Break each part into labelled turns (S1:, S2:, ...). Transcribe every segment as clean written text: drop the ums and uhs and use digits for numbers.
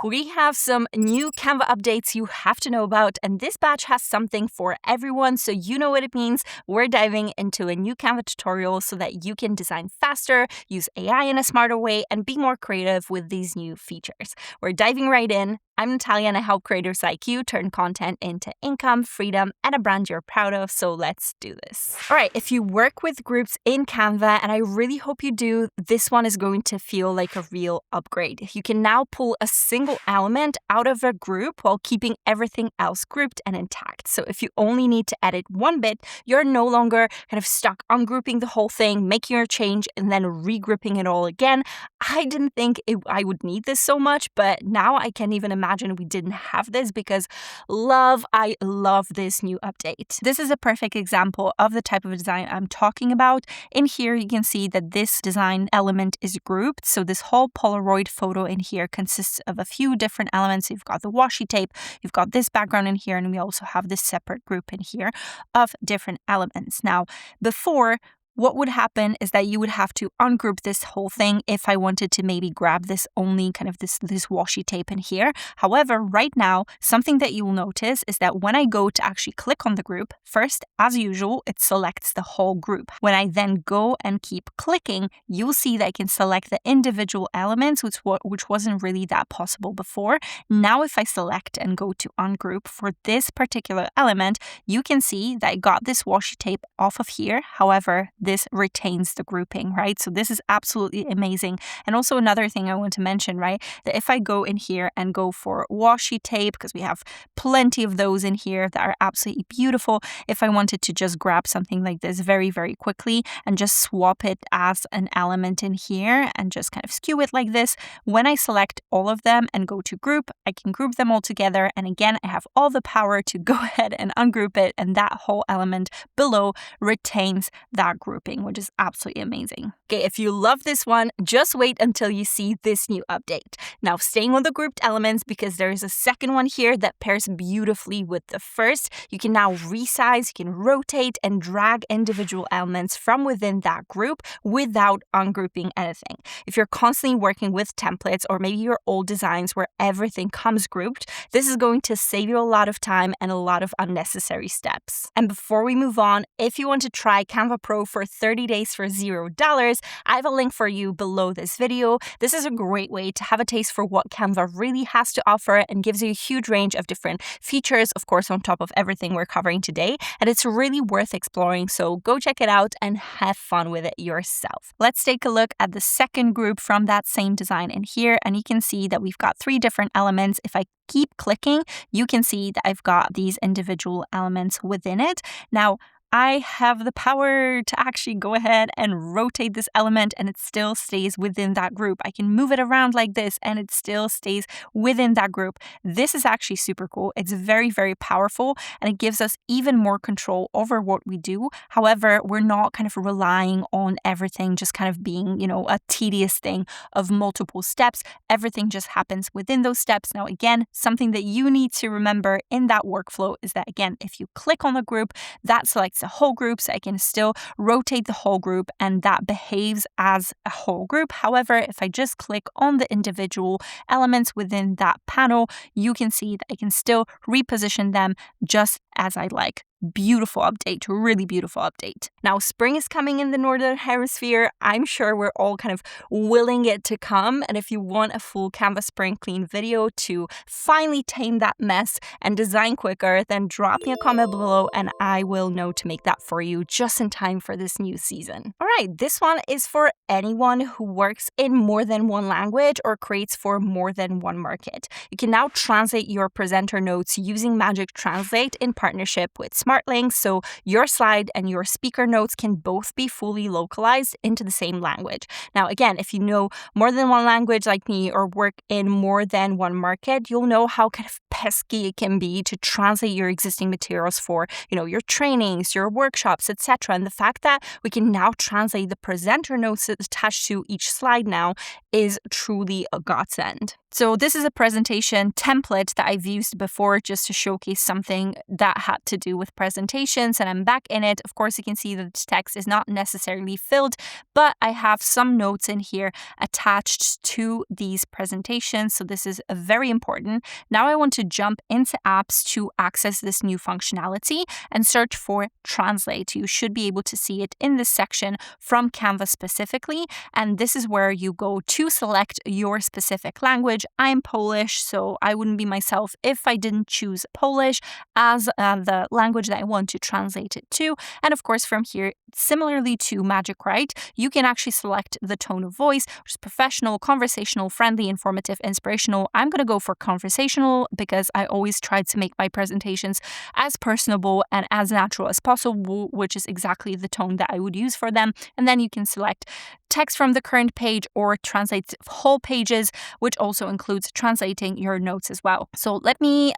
S1: We have some new Canva updates you have to know about, and this batch has something for everyone, so you know what it means. We're diving into a new Canva tutorial so that you can design faster, use AI in a smarter way, and be more creative with these new features. We're diving right in. I'm Natalia, and I help creators like you turn content into income, freedom, and a brand you're proud of, so let's do this. All right, if you work with groups in Canva, and I really hope you do, this one is going to feel like a real upgrade. You can now pull a single element out of a group while keeping everything else grouped and intact. So if you only need to edit one bit, you're no longer kind of stuck ungrouping the whole thing, making your change, and then regrouping it all again. I didn't think I would need this so much, but now I can't even imagine we didn't have this because I love this new update. This is a perfect example of the type of design I'm talking about. In here, you can see that this design element is grouped. So this whole Polaroid photo in here consists of a few different elements. You've got the washi tape, you've got this background in here, and we also have this separate group in here of different elements. Now, before, what would happen is that you would have to ungroup this whole thing if I wanted to maybe grab this only kind of this washi tape in here. However, right now, something that you will notice is that when I go to actually click on the group, first, as usual, it selects the whole group. When I then go and keep clicking, you'll see that I can select the individual elements, which wasn't really that possible before. Now, if I select and go to ungroup for this particular element, you can see that I got this washi tape off of here. However, this retains the grouping, right? So this is absolutely amazing. And also another thing I want to mention, right, that if I go in here and go for washi tape, because we have plenty of those in here that are absolutely beautiful, if I wanted to just grab something like this very, very quickly and just swap it as an element in here and just kind of skew it like this, when I select all of them and go to group, I can group them all together. And again, I have all the power to go ahead and ungroup it, and that whole element below retains that grouping, which is absolutely amazing. Okay, if you love this one, just wait until you see this new update. Now, staying on the grouped elements, because there is a second one here that pairs beautifully with the first. You can now resize, you can rotate and drag individual elements from within that group without ungrouping anything. If you're constantly working with templates or maybe your old designs where everything comes grouped, this is going to save you a lot of time and a lot of unnecessary steps. And before we move on, if you want to try Canva Pro for 30 days for $0, I have a link for you below this video. This is a great way to have a taste for what Canva really has to offer and gives you a huge range of different features, of course, on top of everything we're covering today. And it's really worth exploring, so go check it out and have fun with it yourself. Let's take a look at the second group from that same design in here, and you can see that we've got 3 different elements. If I keep clicking, you can see that I've got these individual elements within it. Now, I have the power to actually go ahead and rotate this element and it still stays within that group. I can move it around like this and it still stays within that group. This is actually super cool. It's very, very powerful and it gives us even more control over what we do. However, we're not kind of relying on everything just kind of being, a tedious thing of multiple steps. Everything just happens within those steps. Now, again, something that you need to remember in that workflow is that, again, if you click on the group, that selects the whole group, so I can still rotate the whole group and that behaves as a whole group. However, if I just click on the individual elements within that panel, you can see that I can still reposition them just as I like. Beautiful update, really beautiful update. Now, spring is coming in the Northern Hemisphere. I'm sure we're all kind of willing it to come. And if you want a full Canva Spring Clean video to finally tame that mess and design quicker, then drop me a comment below and I will know to make that for you just in time for this new season. All right, this one is for anyone who works in more than one language or creates for more than one market. You can now translate your presenter notes using Magic Translate in partnership with Smartling, so your slide and your speaker notes can both be fully localized into the same language. Now, again, if you know more than one language like me or work in more than one market, you'll know how kind of pesky it can be to translate your existing materials for, your trainings, your workshops, etc. And the fact that we can now translate the presenter notes attached to each slide now is truly a godsend. So this is a presentation template that I've used before just to showcase something that had to do with presentations, and I'm back in it. Of course, you can see that the text is not necessarily filled, but I have some notes in here attached to these presentations. So this is very important. Now I want to jump into apps to access this new functionality and search for Translate. You should be able to see it in this section from Canva specifically, and this is where you go to select your specific language. I'm Polish, so I wouldn't be myself if I didn't choose Polish as the language that I want to translate it to. And of course, from here, similarly to Magic Write, you can actually select the tone of voice, which is professional, conversational, friendly, informative, inspirational. I'm going to go for conversational because I always try to make my presentations as personable and as natural as possible, which is exactly the tone that I would use for them. And then you can select text from the current page or translate whole pages, which also includes translating your notes as well. So let me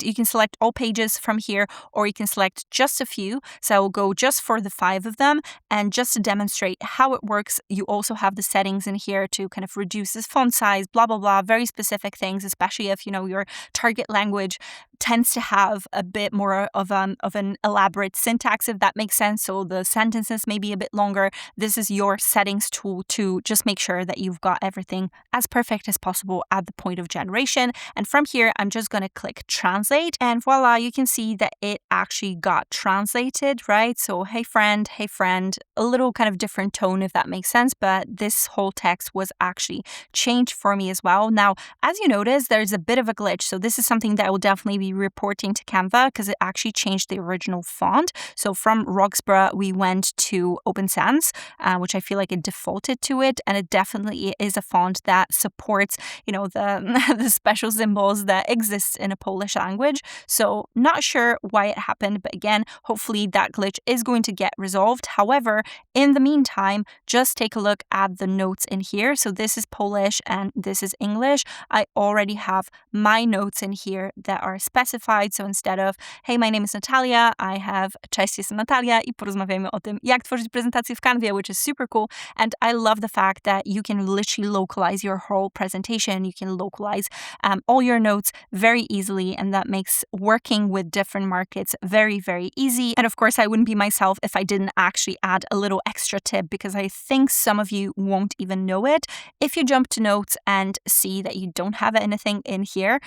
S1: you can select all pages from here, or you can select just a few. So I will go just for the 5 of them. And just to demonstrate how it works, you also have the settings in here to kind of reduce this font size, blah, blah, blah, very specific things, especially if, your target language tends to have a bit more of an elaborate syntax, if that makes sense. So the sentences may be a bit longer. This is your settings tool to just make sure that you've got everything as perfect as possible at the point of generation. And from here, I'm just going to click translate, and voila, you can see that it actually got translated, right? So, hey friend, a little kind of different tone, if that makes sense, but this whole text was actually changed for me as well. Now, as you notice, there's a bit of a glitch. So this is something that I will definitely be reporting to Canva because it actually changed the original font. So from Roxburgh, we went to Open Sans, which I feel like it defaulted to it, and it definitely is a font that supports, the the special symbols that exist in a Polish language. So not sure why it happened, but again, hopefully that glitch is going to get resolved. However, in the meantime, just take a look at the notes in here. So this is Polish and this is English. I already have my notes in here that are specified. So instead of, hey, my name is Natalia, I have cześć, jestem Natalia i porozmawiajmy o tym, jak tworzyć prezentację w Canvie, which is super cool. And I love the fact that you can literally localize your whole presentation. You can localize all your notes very easily, and that makes working with different markets very, very easy. And of course, I wouldn't be myself if I didn't actually add a little extra tip, because I think some of you won't even know it. If you jump to notes and see that you don't have anything in here,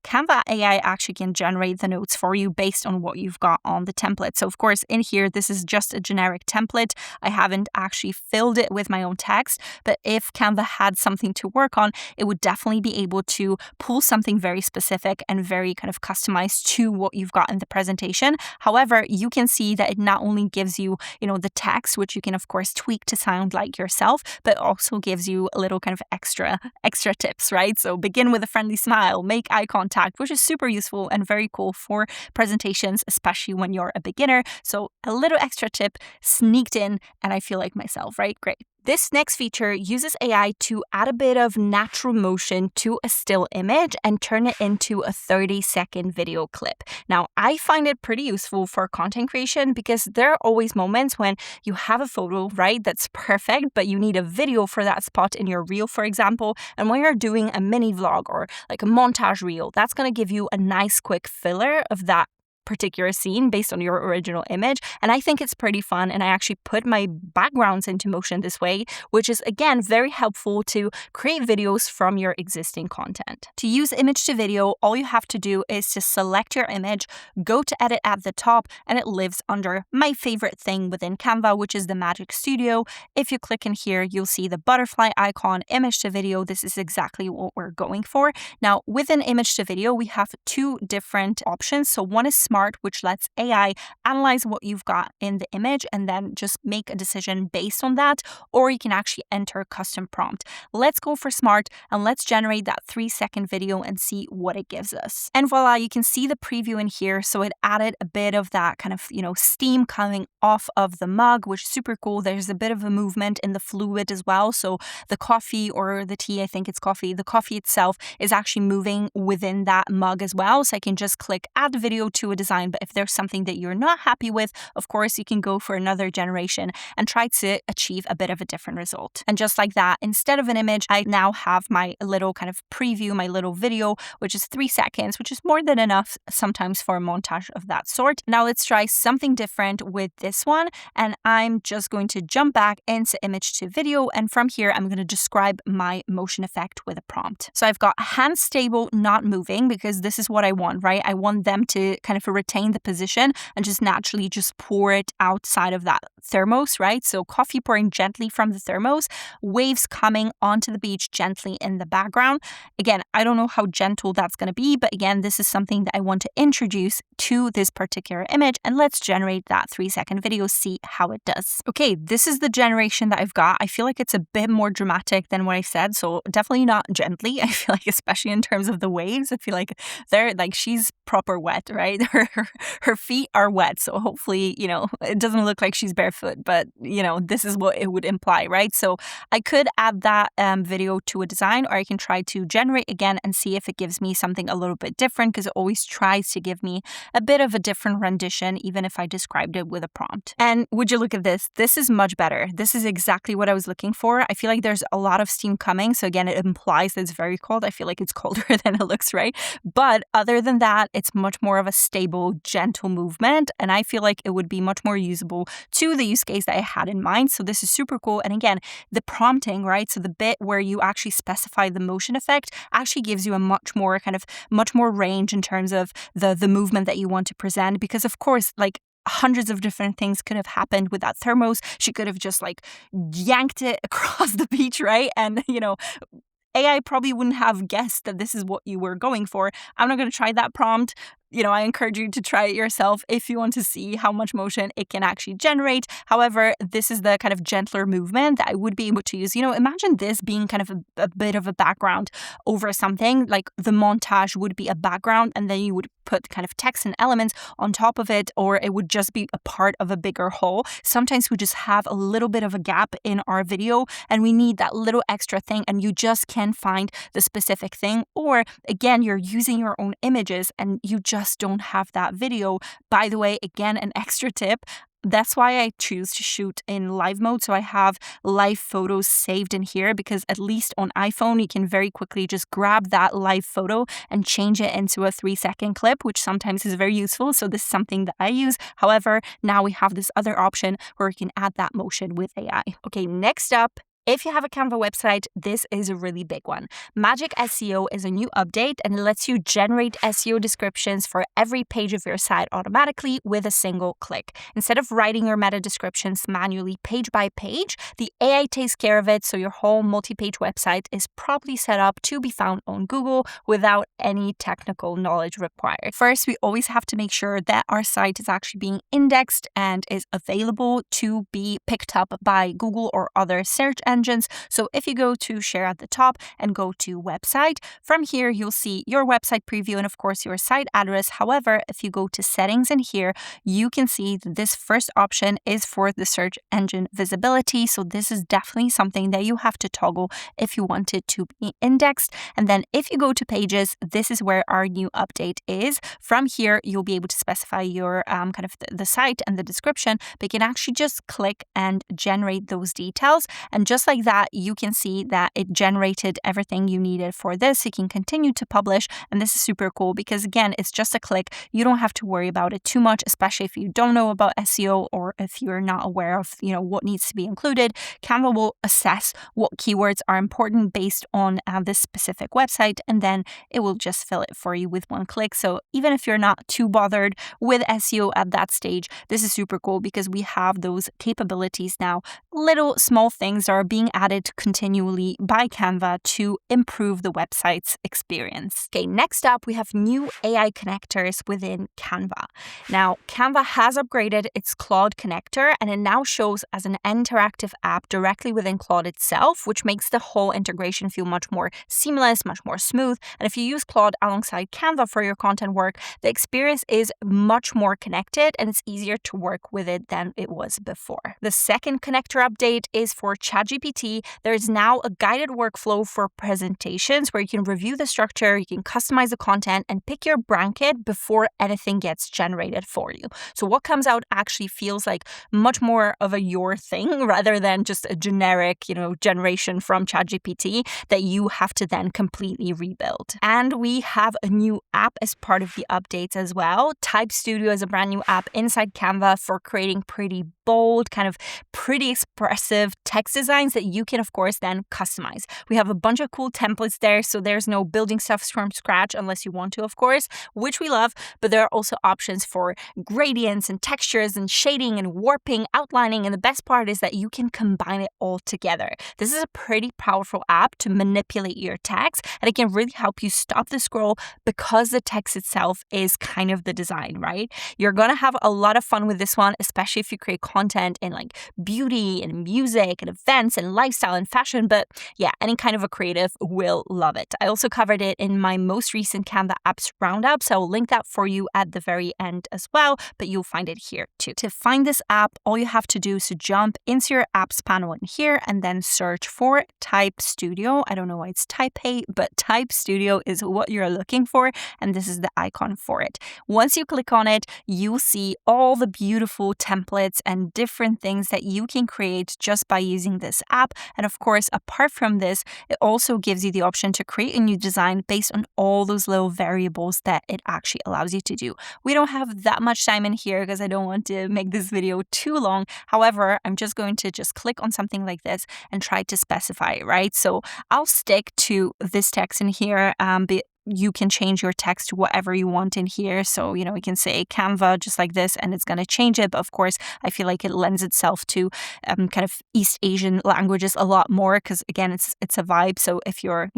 S1: Canva AI actually can generate the notes for you based on what you've got on the template. So of course, in here, this is just a generic template. I haven't actually filled it with my own text, but if Canva had something to work on, it would definitely be able to pull something very specific and very kind of customized to what you've got in the presentation. However, you can see that it not only gives you, the text, which you can of course tweak to sound like yourself, but also gives you a little kind of extra tips, right? So begin with a friendly smile, make eye contact, which is super useful and very cool for presentations, especially when you're a beginner. So a little extra tip sneaked in, and I feel like myself, right? Great. This next feature uses AI to add a bit of natural motion to a still image and turn it into a 30-second video clip. Now, I find it pretty useful for content creation because there are always moments when you have a photo, right, that's perfect, but you need a video for that spot in your reel, for example. And when you're doing a mini vlog or like a montage reel, that's going to give you a nice quick filler of that particular scene based on your original image. And I think it's pretty fun. And I actually put my backgrounds into motion this way, which is again very helpful to create videos from your existing content. To use image to video, all you have to do is to select your image, go to edit at the top, and it lives under my favorite thing within Canva, which is the Magic Studio. If you click in here, you'll see the butterfly icon, image to video. This is exactly what we're going for. Now, within image to video, we have 2 different options. So one is Smart, which lets AI analyze what you've got in the image and then just make a decision based on that, or you can actually enter a custom prompt. Let's go for Smart and let's generate that 3-second video and see what it gives us. And voila, you can see the preview in here. So it added a bit of that kind of, steam coming off of the mug, which is super cool. There's a bit of a movement in the fluid as well. So the coffee or the tea, I think it's coffee, the coffee itself is actually moving within that mug as well. So I can just click add video to a design. But if there's something that you're not happy with, of course, you can go for another generation and try to achieve a bit of a different result. And just like that, instead of an image, I now have my little kind of preview, my little video, which is 3 seconds, which is more than enough sometimes for a montage of that sort. Now let's try something different with this one. And I'm just going to jump back into image to video. And from here, I'm going to describe my motion effect with a prompt. So I've got hands stable, not moving, because this is what I want, right? I want them to kind of retain the position and just naturally just pour it outside of that thermos, right? So coffee pouring gently from the thermos, waves coming onto the beach gently in the background. Again, I don't know how gentle that's going to be, but again, this is something that I want to introduce to this particular image, and let's generate that 3-second video, see how it does. Okay, this is the generation that I've got. I feel like it's a bit more dramatic than what I said, so definitely not gently. I feel like, especially in terms of the waves, I feel like they're like, she's proper wet, right? Her feet are wet, so hopefully, it doesn't look like she's barefoot, but this is what it would imply, right? So I could add that video to a design, or I can try to generate again and see if it gives me something a little bit different, because it always tries to give me a bit of a different rendition, even if I described it with a prompt. And would you look at this? This is much better. This is exactly what I was looking for. I feel like there's a lot of steam coming. So again, it implies that it's very cold. I feel like it's colder than it looks, right? But other than that, it's much more of a stable, gentle movement. And I feel like it would be much more usable to the use case that I had in mind. So this is super cool. And again, the prompting, right? So the bit where you actually specify the motion effect actually gives you a much more range in terms of the movement that you want to present. Because of course, like, hundreds of different things could have happened with that thermos. She could have just like yanked it across the beach, right? And, AI probably wouldn't have guessed that this is what you were going for. I'm not going to try that prompt. I encourage you to try it yourself if you want to see how much motion it can actually generate. However, this is the kind of gentler movement that I would be able to use. Imagine this being kind of a bit of a background over something. Like the montage would be a background, and then you would put kind of text and elements on top of it, or it would just be a part of a bigger whole. Sometimes we just have a little bit of a gap in our video, and we need that little extra thing, and you just can't find the specific thing. Or again, you're using your own images and you just don't have that video. By the way, again, an extra tip. That's why I choose to shoot in live mode. So I have live photos saved in here, because at least on iPhone, you can very quickly just grab that live photo and change it into a 3-second clip, which sometimes is very useful. So this is something that I use. However, now we have this other option where we can add that motion with AI. Okay, next up, if you have a Canva website, this is a really big one. Magic SEO is a new update, and it lets you generate SEO descriptions for every page of your site automatically with a single click. Instead of writing your meta descriptions manually page by page, the AI takes care of it, so your whole multi-page website is properly set up to be found on Google without any technical knowledge required. First, we always have to make sure that our site is actually being indexed and is available to be picked up by Google or other search engines. So if you go to share at the top and go to website, from here you'll see your website preview and of course your site address. However, if you go to settings in here, you can see that this first option is for the search engine visibility. So this is definitely something that you have to toggle if you want it to be indexed. And then if you go to pages, this is where our new update is. From here, you'll be able to specify your kind of the site and the description, but you can actually just click and generate those details. And just like that, you can see that it generated everything you needed for this. You can continue to publish. And this is super cool because again, it's just a click. You don't have to worry about it too much, especially if you don't know about SEO or if you're not aware of, what needs to be included. Canva will assess what keywords are important based on this specific website, and then it will just fill it for you with one click. So even if you're not too bothered with SEO at that stage, this is super cool because we have those capabilities now. Little small things are being added continually by Canva to improve the website's experience. Okay, next up, we have new AI connectors within Canva. Now, Canva has upgraded its Claude connector, and it now shows as an interactive app directly within Claude itself, which makes the whole integration feel much more seamless, much more smooth. And if you use Claude alongside Canva for your content work, the experience is much more connected and it's easier to work with it than it was before. The second connector update is for ChatGPT ChatGPT, there's now a guided workflow for presentations where you can review the structure, you can customize the content, and pick your brand kit before anything gets generated for you. So what comes out actually feels like much more of a your thing rather than just a generic, generation from ChatGPT that you have to then completely rebuild. And we have a new app as part of the updates as well. Type Studio is a brand new app inside Canva for creating pretty bold, kind of pretty expressive text designs that you can, of course, then customize. We have a bunch of cool templates there, so there's no building stuff from scratch unless you want to, of course, which we love, but there are also options for gradients and textures and shading and warping, outlining, and the best part is that you can combine it all together. This is a pretty powerful app to manipulate your text, and it can really help you stop the scroll because the text itself is kind of the design, right? You're gonna have a lot of fun with this one, especially if you create content in like beauty and music and events and lifestyle and fashion, but yeah, any kind of a creative will love it. I also covered it in my most recent Canva apps roundup, so I'll link that for you at the very end as well, but you'll find it here too. To find this app, all you have to do is to jump into your apps panel in here and then search for Type Studio. I don't know why it's Type A, but Type Studio is what you're looking for, and this is the icon for it. Once you click on it, you'll see all the beautiful templates and different things that you can create just by using this app. And of course, apart from this, it also gives you the option to create a new design based on all those little variables that it actually allows you to do. We don't have that much time in here because I don't want to make this video too long. However, I'm just going to click on something like this and try to specify it, right? So I'll stick to this text in here, you can change your text to whatever you want in here. So, we can say Canva just like this and it's going to change it. But of course, I feel like it lends itself to kind of East Asian languages a lot more because again, it's a vibe. So if you're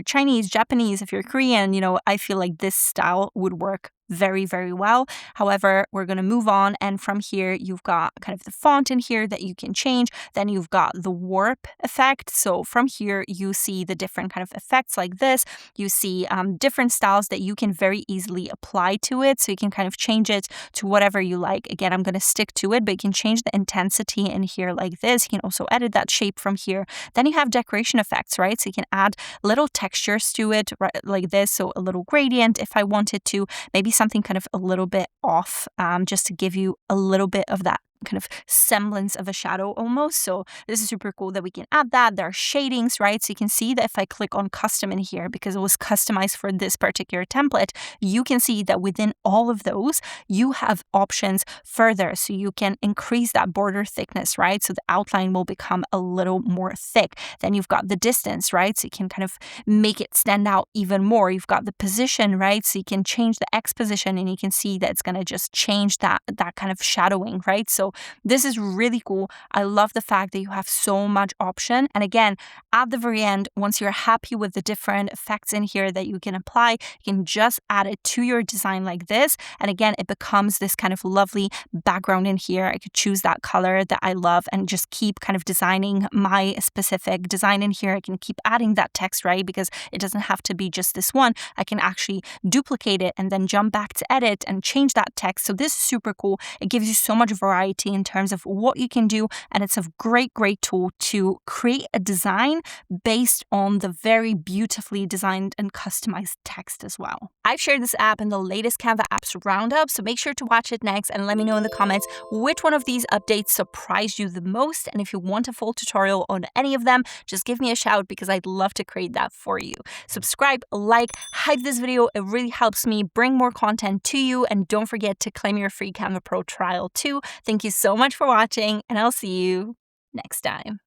S1: Chinese, Japanese, if you're Korean, I feel like this style would work very, very well. However, we're going to move on. And from here, you've got kind of the font in here that you can change. Then you've got the warp effect. So from here, you see the different kind of effects like this. You see different styles that you can very easily apply to it. So you can kind of change it to whatever you like. Again, I'm going to stick to it, but you can change the intensity in here like this. You can also edit that shape from here. Then you have decoration effects, right? So you can add little textures to it, right, like this. So a little gradient if I wanted to, maybe something kind of a little bit off, just to give you a little bit of that kind of semblance of a shadow almost. So this is super cool that we can add that. There are shadings, right? So you can see that if I click on custom in here, because it was customized for this particular template, you can see that within all of those, you have options further. So you can increase that border thickness, right? So the outline will become a little more thick. Then you've got the distance, right? So you can kind of make it stand out even more. You've got the position, right? So you can change the X position and you can see that it's going to just change that kind of shadowing, right? So this is really cool. I love the fact that you have so much option. And again, at the very end, once you're happy with the different effects in here that you can apply, you can just add it to your design like this. And again, it becomes this kind of lovely background in here. I could choose that color that I love and just keep kind of designing my specific design in here. I can keep adding that text, right? Because it doesn't have to be just this one. I can actually duplicate it and then jump back to edit and change that text. So this is super cool. It gives you so much variety in terms of what you can do. And it's a great tool to create a design based on the very beautifully designed and customized text as well. I've shared this app in the latest Canva apps roundup, so make sure to watch it next and let me know in the comments which one of these updates surprised you the most. And if you want a full tutorial on any of them, just give me a shout because I'd love to create that for you. Subscribe, like, hype this video. It really helps me bring more content to you. And don't forget to claim your free Canva Pro trial too. Thank you so much for watching, and I'll see you next time.